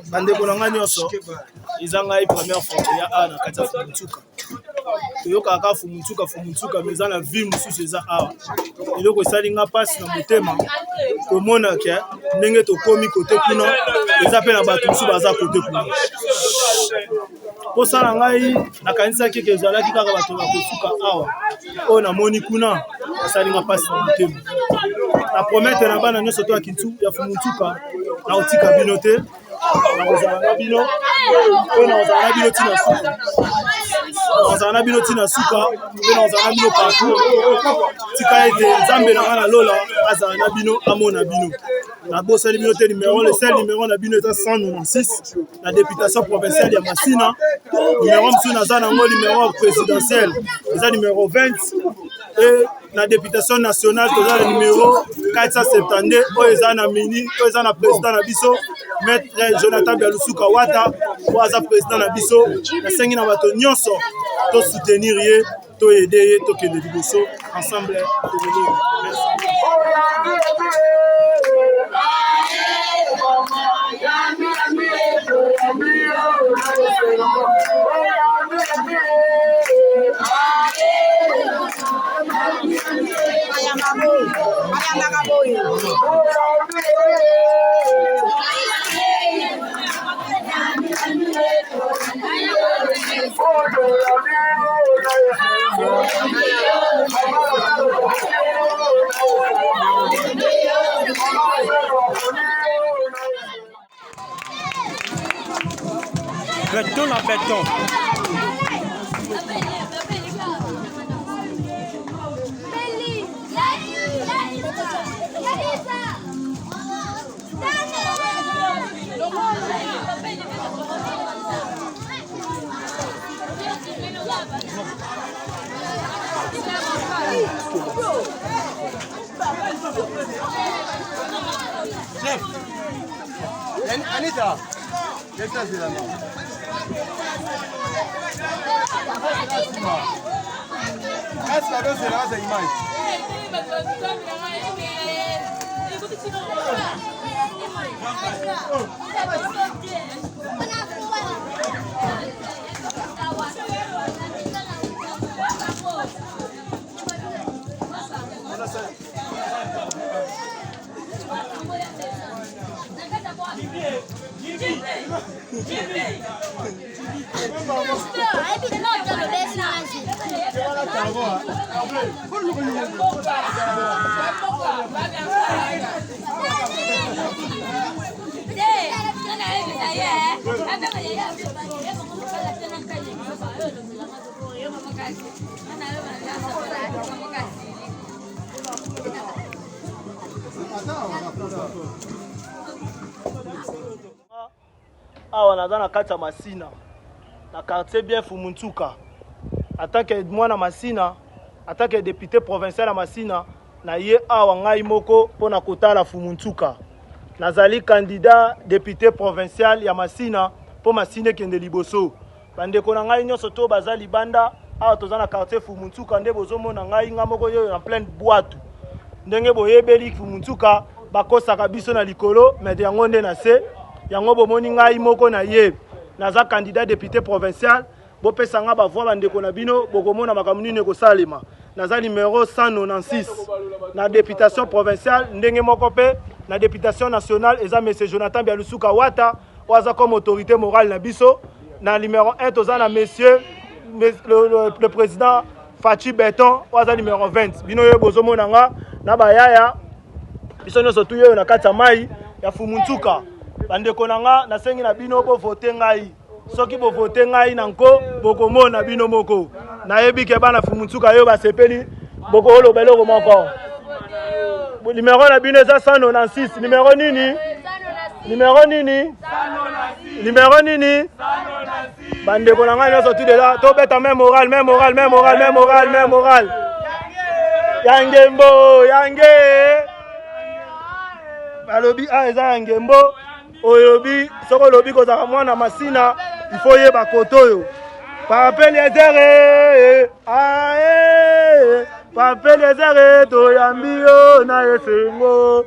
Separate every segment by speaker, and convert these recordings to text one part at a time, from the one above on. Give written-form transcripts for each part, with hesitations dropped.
Speaker 1: bandeko na nga nyonso eza ngai première fois ya awa na kati ya Fumuntuka toyoka kaka Fumuntuka mais eza na ville mosusu eza awa eloko esali nga mpasi na motema komona ke ndenge tokomi kote kuna eza mpe na bato mosusu baza kote kuna mposa na ngai nakanisaki ke ezalaki kaka bato bakosuka awa oyo namoni kuna esali nga mpasi na motema na promete na bana nyonso to ya Fumuntuka na kotika bino te nakozala na bino mpe nakozala na bino tina suka nakozala na bino tina suka mpe nakozala na bino partout tika ete nzambe na nga na lola azala na bino amona bino nabosani bino te le seul numéro na bino eza 196 na députation provinciale ya Masina numéro mosusu naza nango numéro présidentiel eza numéro 20 et la députation nationale toza le numéro 472 oyo eza na président na biso maître Jonathan Bialusuka Wata oyo aza président na biso nasengi na bato nyonso to soutenir ye to aider ye to kende liboso ensemble tokolonga.
Speaker 2: Béton à béton.
Speaker 3: Anita, qu'est-ce que c'est là? Est-ce que c'est là, c'est image?
Speaker 1: awa naza na kati ya Masina na quartier bien Fumuntuka en tant que mwana Masina en tant que député provincial à Masina na ye awa ngai moko pona kotala Fumuntuka nazali candidat député provincial ya Masina po Masina kende liboso bandeko na ngai nyonso to bazali banda awa toza na quartier Fumuntuka nde bozomona ngai nga moko yo en pleine boîte ndenge boyebeli Fumuntuka bakosaka biso na likolo mais yango nde na se yango bomoni ngai moko na ye naza candidat député provincial bopesa nga bavoi bandeko na bino bokomona makambo nini ekosalema naza numéro 196 na députation provinciale ndenge moko pe na députation nationale eza monsieur Jonathan Bialusuka Wata oaza comme autorité morale na biso na numéro 1 toza na monsieur le président Fachi Beton oaza numéro 20 bino yo bozomona nga na bayaya biso nyonso tu yo na kati ya mai ya Fumuntuka bandeko na nga nasengi na bino bo voter ngai soki bo voter ngai nanko bokomona bino moko nayebi ke bana Fumuntuka yo basepeli boko oloba eloko moko numéro na bino eza 196 numéro nini numéro nini bandeko na ngai nyonso tu déjà to beta même moral yange balobi eza yangembo oyobi soko lobi kozaka mwana Masina il faut yeba kotoyo papel ezere papel ezere to yambio na esengo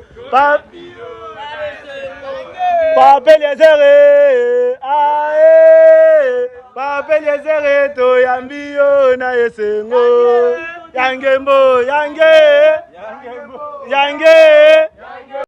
Speaker 1: Papa Eliezer, ae. Papa Eliezer to yambio na esengo. Yangembo, yange. Yange.